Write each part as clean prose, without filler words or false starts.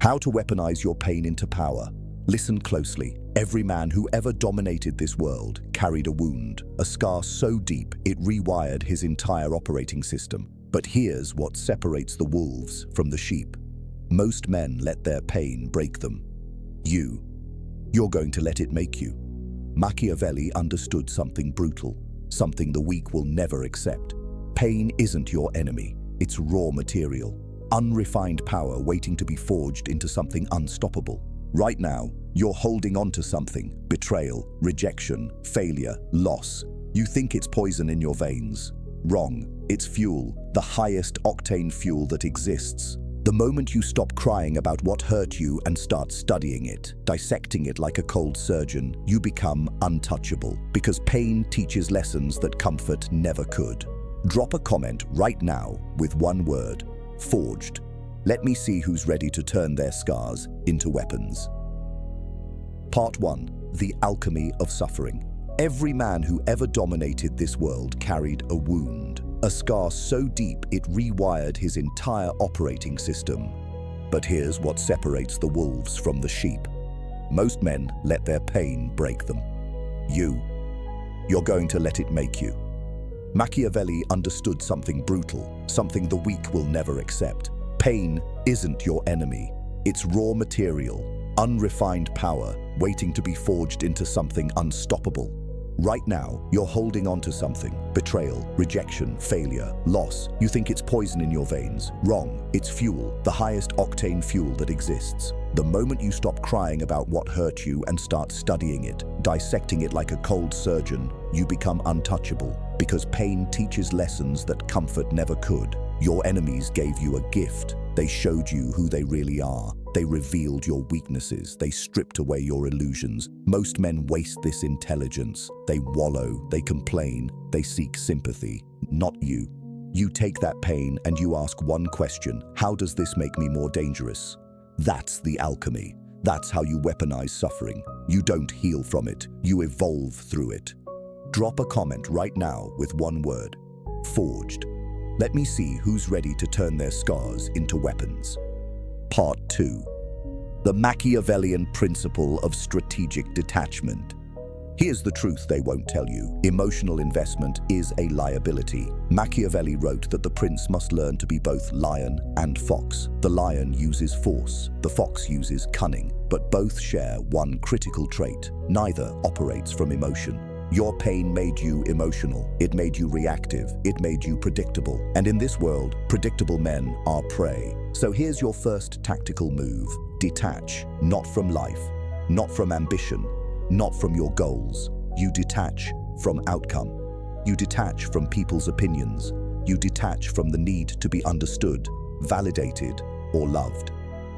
How to weaponize your pain into power. Listen closely. Every man who ever dominated this world carried a wound, a scar so deep it rewired his entire operating system. But here's what separates the wolves from the sheep. Most men let their pain break them. You're going to let it make you. Machiavelli understood something brutal, something the weak will never accept. Pain isn't your enemy, it's raw material, unrefined power waiting to be forged into something unstoppable. Right now, you're holding on to something: betrayal, rejection, failure, loss. You think it's poison in your veins. Wrong. It's fuel, the highest octane fuel that exists. The moment you stop crying about what hurt you and start studying it, dissecting it like a cold surgeon, you become untouchable, because pain teaches lessons that comfort never could. Drop a comment right now with one word: forged. Let me see who's ready to turn their scars into weapons. Part 1. The Alchemy of Suffering. Every man who ever dominated this world carried a wound, a scar so deep it rewired his entire operating system. But here's what separates the wolves from the sheep. Most men let their pain break them. You're going to let it make you. Machiavelli understood something brutal, something the weak will never accept. Pain isn't your enemy. It's raw material, unrefined power waiting to be forged into something unstoppable. Right now, you're holding on to something: betrayal, rejection, failure, loss. You think it's poison in your veins. Wrong. It's fuel, the highest octane fuel that exists. The moment you stop crying about what hurt you and start studying it, dissecting it like a cold surgeon, you become untouchable, because pain teaches lessons that comfort never could. Your enemies gave you a gift. They showed you who they really are. They revealed your weaknesses. They stripped away your illusions. Most men waste this intelligence. They wallow, they complain, they seek sympathy. Not you. You take that pain and you ask one question: how does this make me more dangerous? That's the alchemy. That's how you weaponize suffering. You don't heal from it. You evolve through it. Drop a comment right now with one word: forged. Let me see who's ready to turn their scars into weapons. Part 2. The Machiavellian principle of strategic detachment. Here's the truth they won't tell you. Emotional investment is a liability. Machiavelli wrote that the prince must learn to be both lion and fox. The lion uses force, the fox uses cunning, but both share one critical trait: neither operates from emotion. Your pain made you emotional. It made you reactive. It made you predictable. And in this world, predictable men are prey. So here's your first tactical move: detach. Not from life, not from ambition, not from your goals. You detach from outcome. You detach from people's opinions. You detach from the need to be understood, validated, or loved.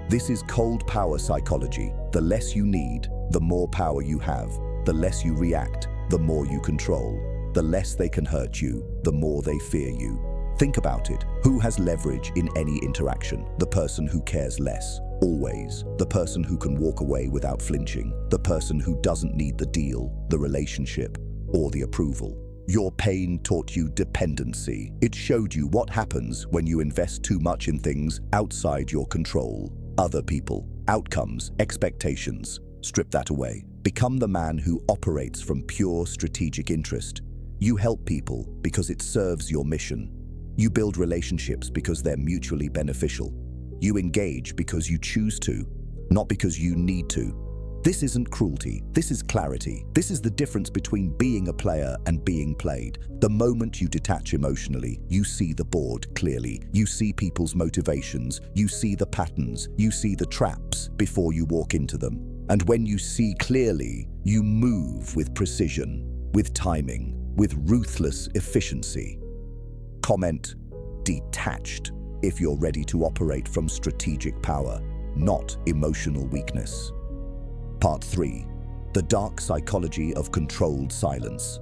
This is cold power psychology. The less you need, the more power you have. The less you react, the more you control. The less they can hurt you, the more they fear you. Think about it. Who has leverage in any interaction? The person who cares less, always. The person who can walk away without flinching. The person who doesn't need the deal, the relationship, or the approval. Your pain taught you dependency. It showed you what happens when you invest too much in things outside your control. Other people, outcomes, expectations. Strip that away. Become the man who operates from pure strategic interest. You help people because it serves your mission. You build relationships because they're mutually beneficial. You engage because you choose to, not because you need to. This isn't cruelty, this is clarity. This is the difference between being a player and being played. The moment you detach emotionally, you see the board clearly. You see people's motivations, you see the patterns, you see the traps before you walk into them. And when you see clearly, you move with precision, with timing, with ruthless efficiency. Comment detached if you're ready to operate from strategic power, not emotional weakness. Part 3. The dark psychology of controlled silence.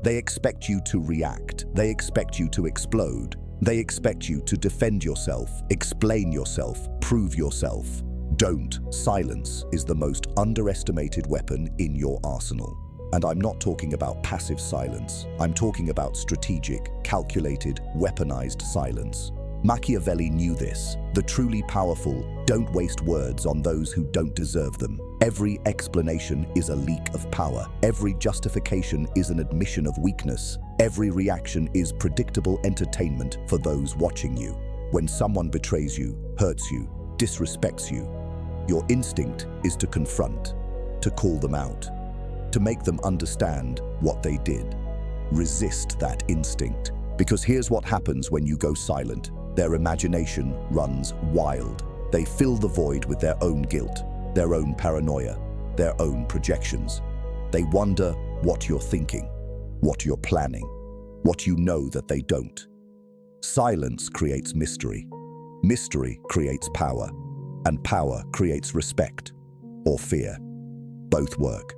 They expect you to react. They expect you to explode. They expect you to defend yourself, explain yourself, prove yourself. Don't. Silence is the most underestimated weapon in your arsenal. And I'm not talking about passive silence. I'm talking about strategic, calculated, weaponized silence. Machiavelli knew this. The truly powerful don't waste words on those who don't deserve them. Every explanation is a leak of power. Every justification is an admission of weakness. Every reaction is predictable entertainment for those watching you. When someone betrays you, hurts you, disrespects you, your instinct is to confront, to call them out, to make them understand what they did. Resist that instinct, because here's what happens when you go silent. Their imagination runs wild. They fill the void with their own guilt, their own paranoia, their own projections. They wonder what you're thinking, what you're planning, what you know that they don't. Silence creates mystery. Mystery creates power, and power creates respect or fear. Both work.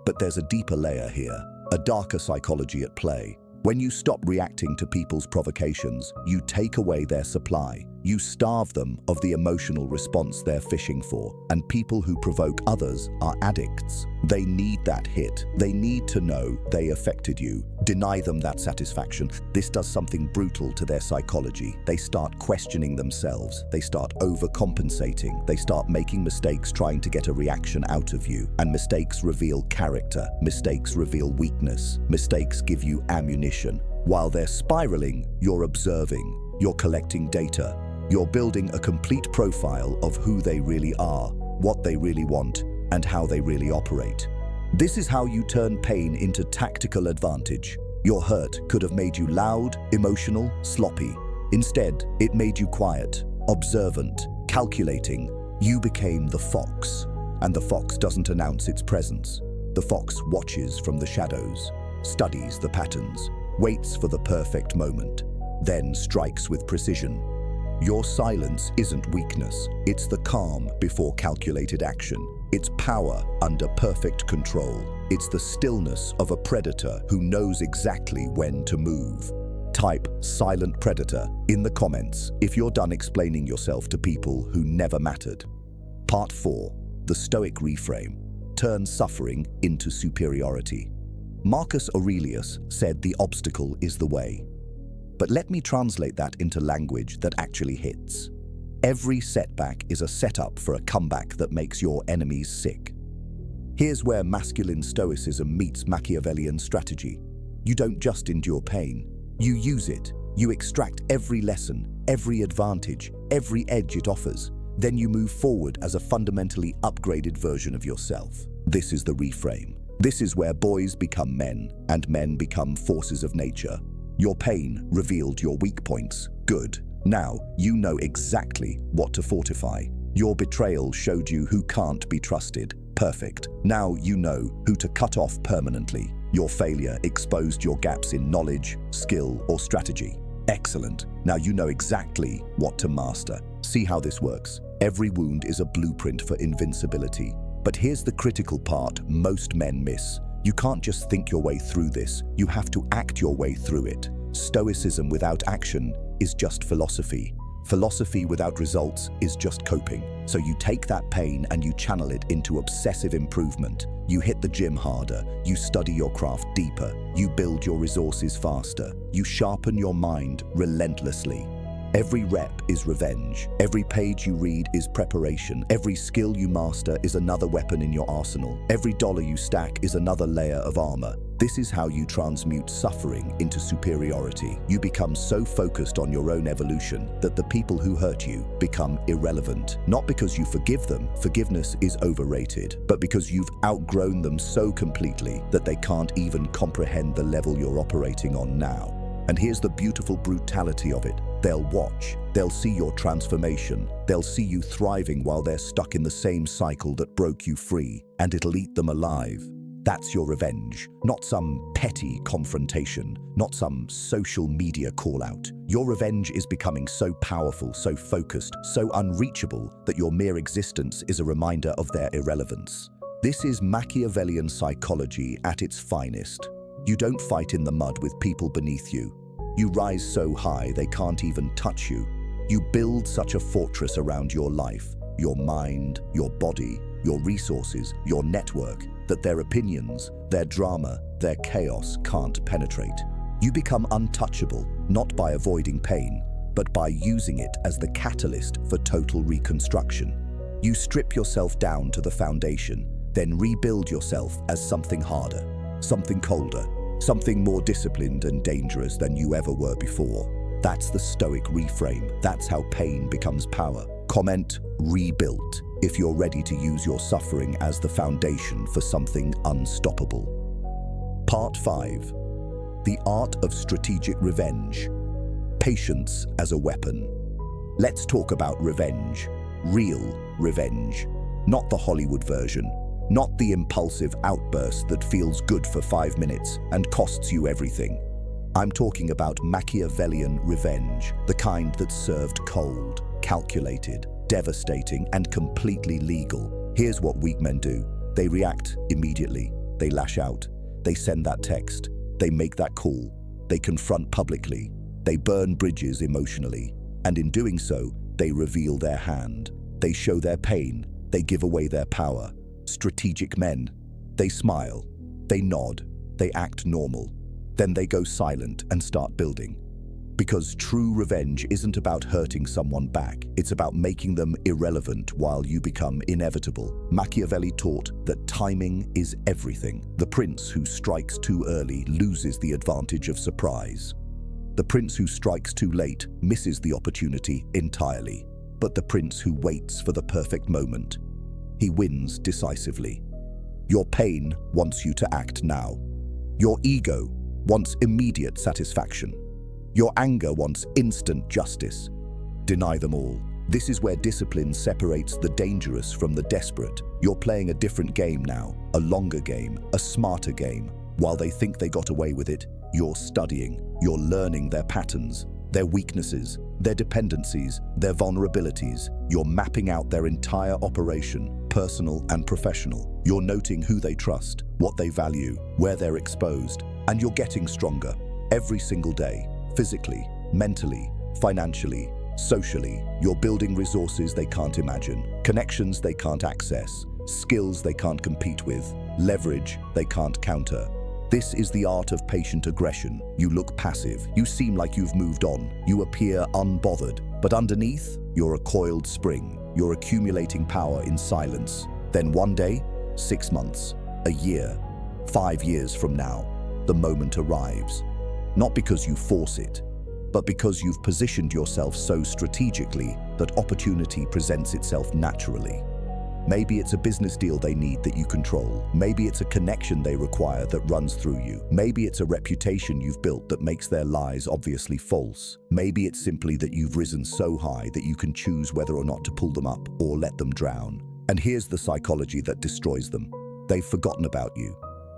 But there's a deeper layer here, a darker psychology at play. When you stop reacting to people's provocations, you take away their supply. You starve them of the emotional response they're fishing for. And people who provoke others are addicts. They need that hit. They need to know they affected you. Deny them that satisfaction. This does something brutal to their psychology. They start questioning themselves. They start overcompensating. They start making mistakes trying to get a reaction out of you. And mistakes reveal character. Mistakes reveal weakness. Mistakes give you ammunition. While they're spiraling, you're observing. You're collecting data. You're building a complete profile of who they really are, what they really want, and how they really operate. This is how you turn pain into tactical advantage. Your hurt could have made you loud, emotional, sloppy. Instead, it made you quiet, observant, calculating. You became the fox, and the fox doesn't announce its presence. The fox watches from the shadows, studies the patterns, waits for the perfect moment, then strikes with precision. Your silence isn't weakness. It's the calm before calculated action. It's power under perfect control. It's the stillness of a predator who knows exactly when to move. Type silent predator in the comments if you're done explaining yourself to people who never mattered. Part 4. The Stoic reframe. Turn suffering into superiority. Marcus Aurelius said the obstacle is the way. But let me translate that into language that actually hits. Every setback is a setup for a comeback that makes your enemies sick. Here's where masculine stoicism meets Machiavellian strategy. You don't just endure pain, you use it. You extract every lesson, every advantage, every edge it offers. Then you move forward as a fundamentally upgraded version of yourself. This is the reframe. This is where boys become men and men become forces of nature. Your pain revealed your weak points. Good. Now you know exactly what to fortify. Your betrayal showed you who can't be trusted. Perfect. Now you know who to cut off permanently. Your failure exposed your gaps in knowledge, skill, or strategy. Excellent. Now you know exactly what to master. See how this works. Every wound is a blueprint for invincibility. But here's the critical part most men miss. You can't just think your way through this, you have to act your way through it. Stoicism without action is just philosophy. Philosophy without results is just coping. So you take that pain and you channel it into obsessive improvement. You hit the gym harder, you study your craft deeper, you build your resources faster, you sharpen your mind relentlessly. Every rep is revenge. Every page you read is preparation. Every skill you master is another weapon in your arsenal. Every dollar you stack is another layer of armor. This is how you transmute suffering into superiority. You become so focused on your own evolution that the people who hurt you become irrelevant. Not because you forgive them, forgiveness is overrated, but because you've outgrown them so completely that they can't even comprehend the level you're operating on now. And here's the beautiful brutality of it. They'll watch, they'll see your transformation, they'll see you thriving while they're stuck in the same cycle that broke you free, and it'll eat them alive. That's your revenge, not some petty confrontation, not some social media call-out. Your revenge is becoming so powerful, so focused, so unreachable that your mere existence is a reminder of their irrelevance. This is Machiavellian psychology at its finest. You don't fight in the mud with people beneath you. You rise so high they can't even touch you. You build such a fortress around your life, your mind, your body, your resources, your network, that their opinions, their drama, their chaos can't penetrate. You become untouchable, not by avoiding pain, but by using it as the catalyst for total reconstruction. You strip yourself down to the foundation, then rebuild yourself as something harder, something colder, something more disciplined and dangerous than you ever were before. That's the Stoic reframe. That's how pain becomes power. Comment rebuilt if you're ready to use your suffering as the foundation for something unstoppable. Part 5. The Art of Strategic Revenge. Patience as a weapon. Let's talk about revenge. Real revenge. Not the Hollywood version. Not the impulsive outburst that feels good for 5 minutes and costs you everything. I'm talking about Machiavellian revenge, the kind that's served cold, calculated, devastating, and completely legal. Here's what weak men do. They react immediately. They lash out. They send that text. They make that call. They confront publicly. They burn bridges emotionally. And in doing so, they reveal their hand. They show their pain. They give away their power. Strategic men. They smile. They nod. They act normal. Then they go silent and start building. Because true revenge isn't about hurting someone back. It's about making them irrelevant while you become inevitable. Machiavelli taught that timing is everything. The prince who strikes too early loses the advantage of surprise. The prince who strikes too late misses the opportunity entirely. But the prince who waits for the perfect moment, he wins decisively. Your pain wants you to act now. Your ego wants immediate satisfaction. Your anger wants instant justice. Deny them all. This is where discipline separates the dangerous from the desperate. You're playing a different game now, a longer game, a smarter game. While they think they got away with it, you're studying, you're learning their patterns, their weaknesses, their dependencies, their vulnerabilities. You're mapping out their entire operation, personal and professional. You're noting who they trust, what they value, where they're exposed, and you're getting stronger every single day. Physically, mentally, financially, socially, you're building resources they can't imagine, connections they can't access, skills they can't compete with, leverage they can't counter. This is the art of patient aggression. You look passive, you seem like you've moved on, you appear unbothered, but underneath, you're a coiled spring. You're accumulating power in silence. Then one day, 6 months, a year, 5 years from now, the moment arrives. Not because you force it, but because you've positioned yourself so strategically that opportunity presents itself naturally. Maybe it's a business deal they need that you control. Maybe it's a connection they require that runs through you. Maybe it's a reputation you've built that makes their lies obviously false. Maybe it's simply that you've risen so high that you can choose whether or not to pull them up or let them drown. And here's the psychology that destroys them. They've forgotten about you.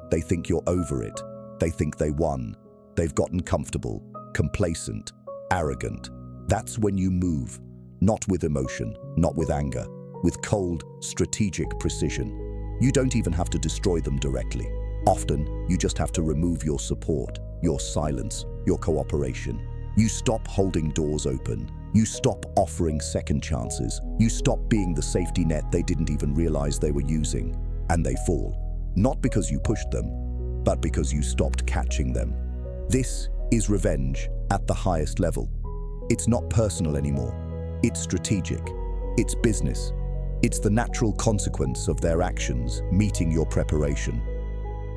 They think you're over it. They think they won. They've gotten comfortable, complacent, arrogant. That's when you move, not with emotion, not with anger, with cold, strategic precision. You don't even have to destroy them directly. Often, you just have to remove your support, your silence, your cooperation. You stop holding doors open. You stop offering second chances. You stop being the safety net they didn't even realize they were using. And they fall. Not because you pushed them, but because you stopped catching them. This is revenge at the highest level. It's not personal anymore. It's strategic. It's business. It's the natural consequence of their actions meeting your preparation.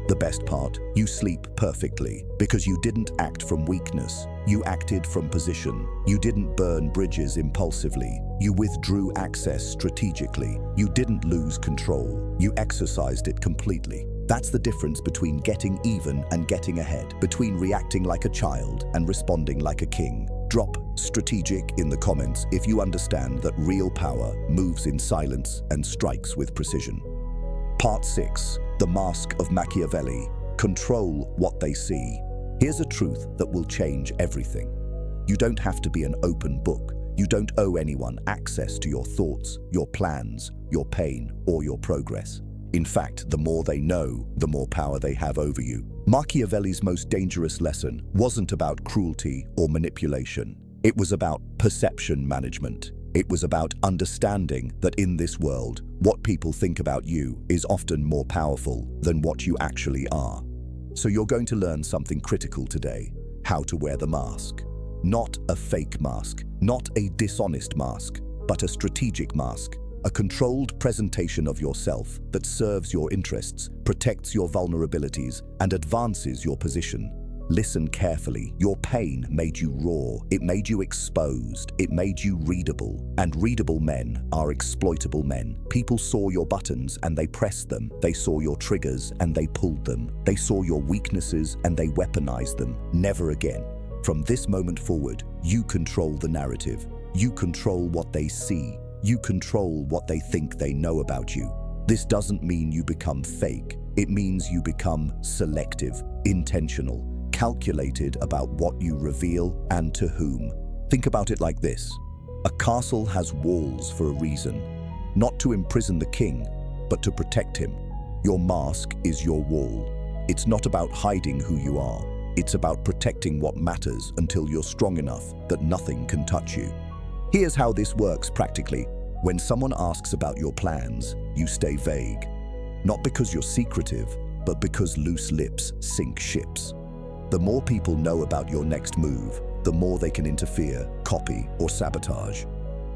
The best part, you sleep perfectly because you didn't act from weakness. You acted from position. You didn't burn bridges impulsively. You withdrew access strategically. You didn't lose control. You exercised it completely. That's the difference between getting even and getting ahead, between reacting like a child and responding like a king. Drop strategic in the comments if you understand that real power moves in silence and strikes with precision. Part 6. The Mask of Machiavelli. Control what they see. Here's a truth that will change everything. You don't have to be an open book. You don't owe anyone access to your thoughts, your plans, your pain, or your progress. In fact, the more they know, the more power they have over you. Machiavelli's most dangerous lesson wasn't about cruelty or manipulation. It was about perception management. It was about understanding that in this world, what people think about you is often more powerful than what you actually are. So you're going to learn something critical today: how to wear the mask. Not a fake mask, not a dishonest mask, but a strategic mask. A controlled presentation of yourself that serves your interests, protects your vulnerabilities, and advances your position. Listen carefully. Your pain made you raw. It made you exposed. It made you readable. And readable men are exploitable men. People saw your buttons and they pressed them. They saw your triggers and they pulled them. They saw your weaknesses and they weaponized them. Never again. From this moment forward, you control the narrative. You control what they see. You control what they think they know about you. This doesn't mean you become fake. It means you become selective, intentional, calculated about what you reveal and to whom. Think about it like this. A castle has walls for a reason, not to imprison the king, but to protect him. Your mask is your wall. It's not about hiding who you are. It's about protecting what matters until you're strong enough that nothing can touch you. Here's how this works practically. When someone asks about your plans, you stay vague. Not because you're secretive, but because loose lips sink ships. The more people know about your next move, the more they can interfere, copy, or sabotage.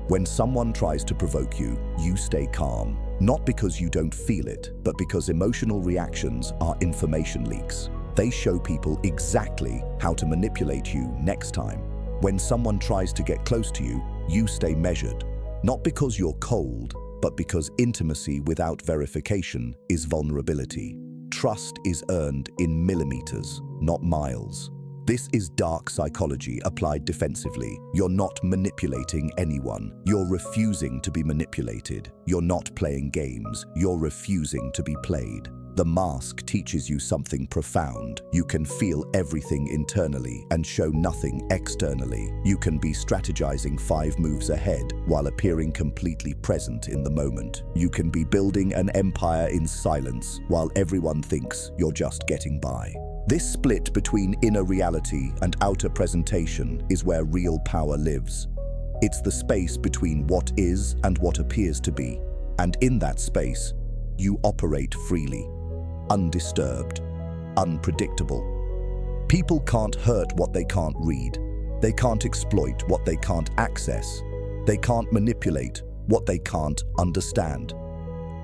When someone tries to provoke you, you stay calm. Not because you don't feel it, but because emotional reactions are information leaks. They show people exactly how to manipulate you next time. When someone tries to get close to you, you stay measured. Not because you're cold, but because intimacy without verification is vulnerability. Trust is earned in millimeters, not miles. This is dark psychology applied defensively. You're not manipulating anyone. You're refusing to be manipulated. You're not playing games. You're refusing to be played. The mask teaches you something profound. You can feel everything internally and show nothing externally. You can be strategizing 5 moves ahead while appearing completely present in the moment. You can be building an empire in silence while everyone thinks you're just getting by. This split between inner reality and outer presentation is where real power lives. It's the space between what is and what appears to be. And in that space, you operate freely. Undisturbed, unpredictable. People can't hurt what they can't read. They can't exploit what they can't access. They can't manipulate what they can't understand.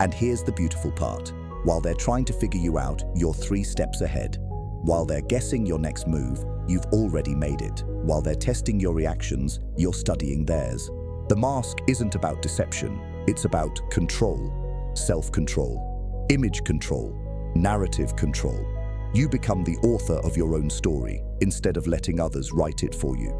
And here's the beautiful part. While they're trying to figure you out, you're 3 steps ahead. While they're guessing your next move, you've already made it. While they're testing your reactions, you're studying theirs. The mask isn't about deception. It's about control, self-control, image control, narrative control. You become the author of your own story instead of letting others write it for you.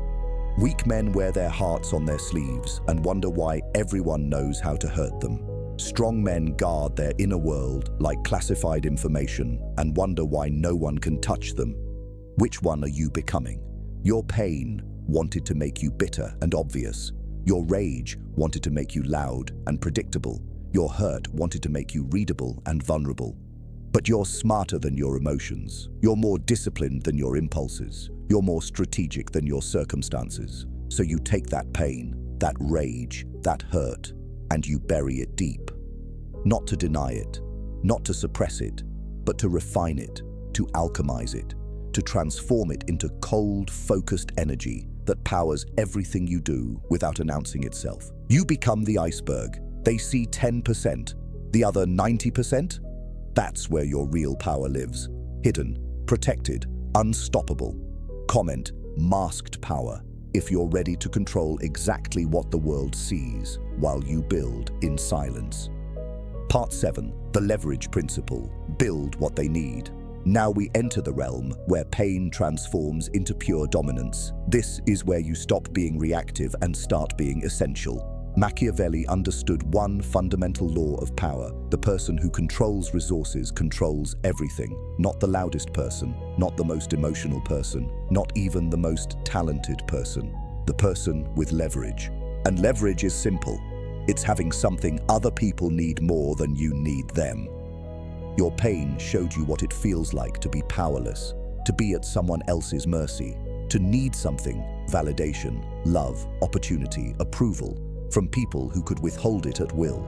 Weak men wear their hearts on their sleeves and wonder why everyone knows how to hurt them. Strong men guard their inner world like classified information and wonder why no one can touch them. Which one are you becoming? Your pain wanted to make you bitter and obvious. Your rage wanted to make you loud and predictable. Your hurt wanted to make you readable and vulnerable. But you're smarter than your emotions. You're more disciplined than your impulses. You're more strategic than your circumstances. So you take that pain, that rage, that hurt, and you bury it deep. Not to deny it, not to suppress it, but to refine it, to alchemize it, to transform it into cold, focused energy that powers everything you do without announcing itself. You become the iceberg. They see 10%, the other 90%. That's where your real power lives. Hidden, protected, unstoppable. Comment, masked power, if you're ready to control exactly what the world sees while you build in silence. Part 7, the leverage principle. Build what they need. Now we enter the realm where pain transforms into pure dominance. This is where you stop being reactive and start being essential. Machiavelli understood one fundamental law of power. The person who controls resources controls everything. Not the loudest person, not the most emotional person, not even the most talented person. The person with leverage. And leverage is simple. It's having something other people need more than you need them. Your pain showed you what it feels like to be powerless, to be at someone else's mercy, to need something, validation, love, opportunity, approval, from people who could withhold it at will.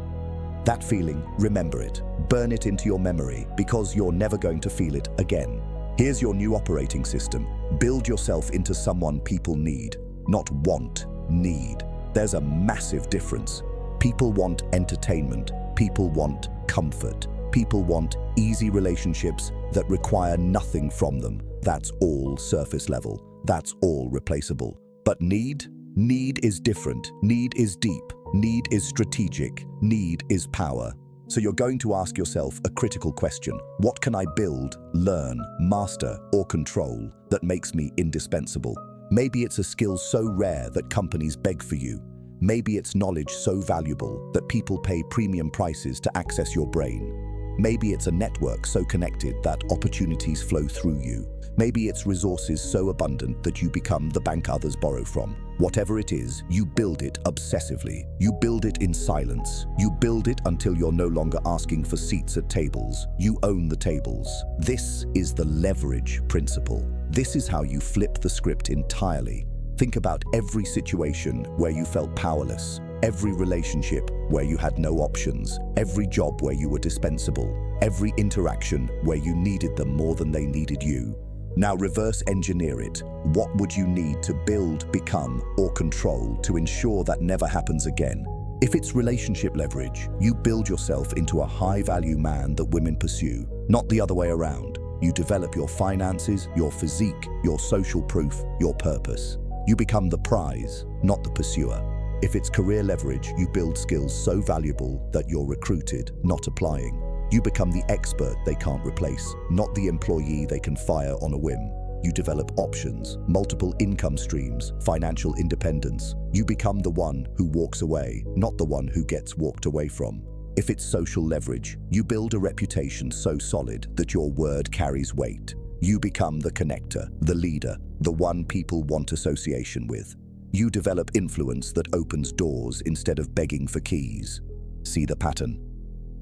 That feeling, remember it. Burn it into your memory because you're never going to feel it again. Here's your new operating system. Build yourself into someone people need. not want, need. There's a massive difference. People want entertainment. People want comfort. People want easy relationships that require nothing from them. That's all surface level. That's all replaceable. But need? Need is different. Need is deep. Need is strategic. Need is power. So you're going to ask yourself a critical question. What can I build, learn, master, or control that makes me indispensable? Maybe it's a skill so rare that companies beg for you. Maybe it's knowledge so valuable that people pay premium prices to access your brain. Maybe it's a network so connected that opportunities flow through you. Maybe it's resources so abundant that you become the bank others borrow from. Whatever it is, you build it obsessively. You build it in silence. You build it until you're no longer asking for seats at tables. You own the tables. This is the leverage principle. This is how you flip the script entirely. Think about every situation where you felt powerless, every relationship where you had no options, every job where you were dispensable, every interaction where you needed them more than they needed you. Now reverse engineer it. What would you need to build, become, or control to ensure that never happens again? If it's relationship leverage, you build yourself into a high-value man that women pursue, not the other way around. You develop your finances, your physique, your social proof, your purpose. You become the prize, not the pursuer. If it's career leverage, you build skills so valuable that you're recruited, not applying. You become the expert they can't replace, not the employee they can fire on a whim. You develop options, multiple income streams, financial independence. You become the one who walks away, not the one who gets walked away from. If it's social leverage, you build a reputation so solid that your word carries weight. You become the connector, the leader, the one people want association with. You develop influence that opens doors instead of begging for keys. See the pattern?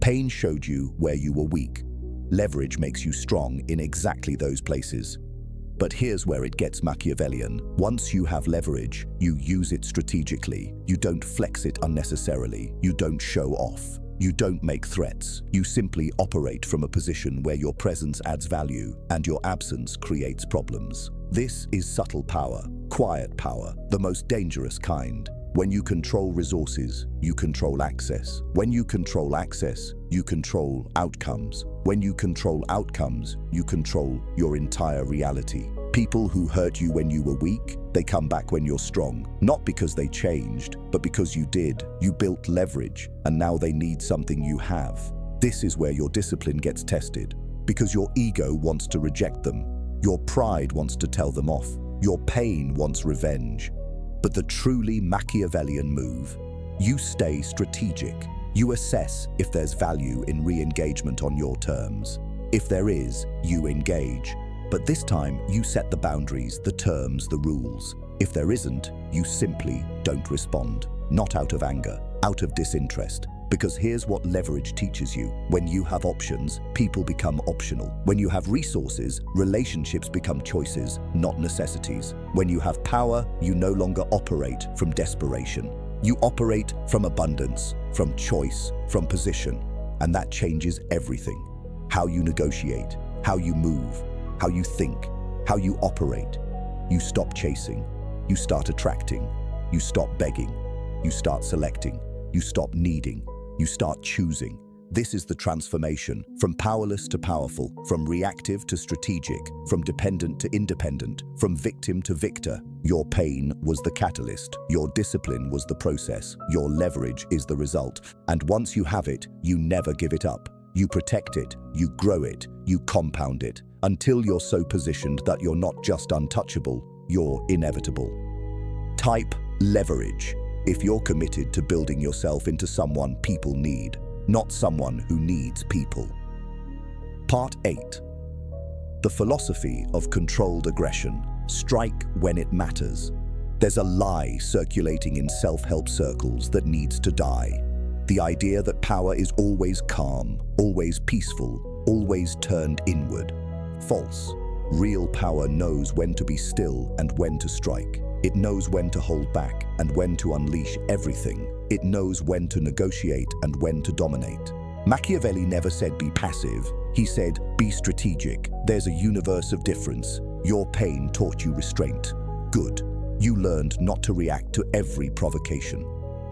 Pain showed you where you were weak. Leverage makes you strong in exactly those places. But here's where it gets Machiavellian. Once you have leverage, you use it strategically. You don't flex it unnecessarily. You don't show off. You don't make threats. You simply operate from a position where your presence adds value and your absence creates problems. This is subtle power, quiet power, the most dangerous kind. When you control resources, you control access. When you control access, you control outcomes. When you control outcomes, you control your entire reality. People who hurt you when you were weak, they come back when you're strong. Not because they changed, but because you did. You built leverage, and now they need something you have. This is where your discipline gets tested, because your ego wants to reject them. Your pride wants to tell them off. Your pain wants revenge. But the truly Machiavellian move, you stay strategic. You assess if there's value in re-engagement on your terms. If there is, you engage. But this time, you set the boundaries, the terms, the rules. If there isn't, you simply don't respond. Not out of anger, out of disinterest. Because here's what leverage teaches you. When you have options, people become optional. When you have resources, relationships become choices, not necessities. When you have power, you no longer operate from desperation. You operate from abundance, from choice, from position. And that changes everything. How you negotiate, how you move, how you think, how you operate. You stop chasing. You start attracting. You stop begging. You start selecting. You stop needing. You start choosing. This is the transformation, from powerless to powerful, from reactive to strategic, from dependent to independent, from victim to victor. Your pain was the catalyst. Your discipline was the process. Your leverage is the result. And once you have it, you never give it up. You protect it, you grow it, you compound it, until you're so positioned that you're not just untouchable, you're inevitable. Type leverage if you're committed to building yourself into someone people need, not someone who needs people. Part 8. The philosophy of controlled aggression. Strike when it matters. There's a lie circulating in self-help circles that needs to die. The idea that power is always calm, always peaceful, always turned inward. False. Real power knows when to be still and when to strike. It knows when to hold back and when to unleash everything. It knows when to negotiate and when to dominate. Machiavelli never said be passive. He said be strategic. There's a universe of difference. Your pain taught you restraint. Good. You learned not to react to every provocation.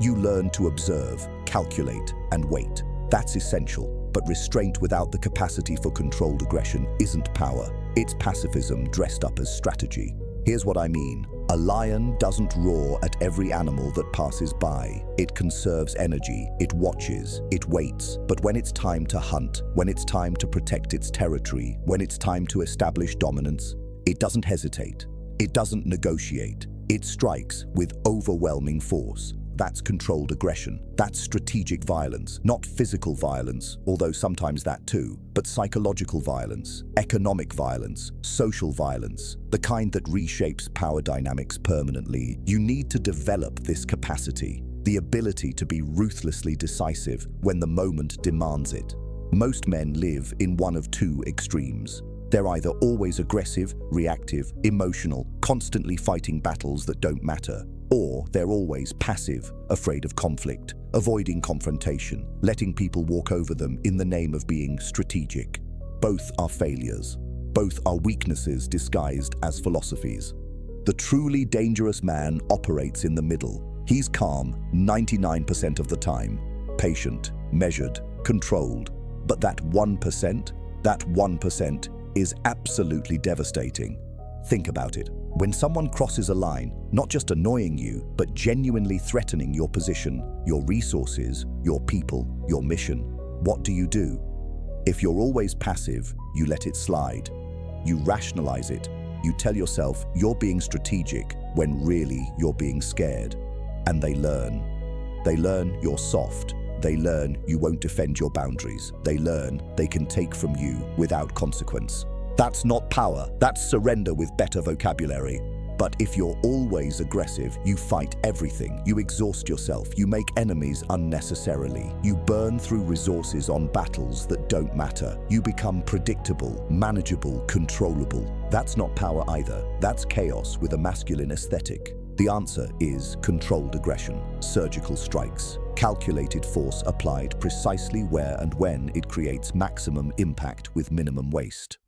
You learned to observe, calculate, and wait. That's essential, but restraint without the capacity for controlled aggression isn't power. It's pacifism dressed up as strategy. Here's what I mean. A lion doesn't roar at every animal that passes by. It conserves energy, it watches, it waits. But when it's time to hunt, when it's time to protect its territory, when it's time to establish dominance, it doesn't hesitate. It doesn't negotiate. It strikes with overwhelming force. That's controlled aggression. That's strategic violence, not physical violence, although sometimes that too, but psychological violence, economic violence, social violence, the kind that reshapes power dynamics permanently. You need to develop this capacity, the ability to be ruthlessly decisive when the moment demands it. Most men live in one of two extremes. They're either always aggressive, reactive, emotional, constantly fighting battles that don't matter, or they're always passive, afraid of conflict, avoiding confrontation, letting people walk over them in the name of being strategic. Both are failures. Both are weaknesses disguised as philosophies. The truly dangerous man operates in the middle. He's calm 99% of the time, patient, measured, controlled. But that 1% is absolutely devastating. Think about it. When someone crosses a line, not just annoying you, but genuinely threatening your position, your resources, your people, your mission, what do? If you're always passive, you let it slide. You rationalize it. You tell yourself you're being strategic when really you're being scared. And they learn. They learn you're soft. They learn you won't defend your boundaries. They learn they can take from you without consequence. That's not power, that's surrender with better vocabulary. But if you're always aggressive, you fight everything, you exhaust yourself, you make enemies unnecessarily, you burn through resources on battles that don't matter, you become predictable, manageable, controllable. That's not power either, that's chaos with a masculine aesthetic. The answer is controlled aggression, surgical strikes, calculated force applied precisely where and when it creates maximum impact with minimum waste.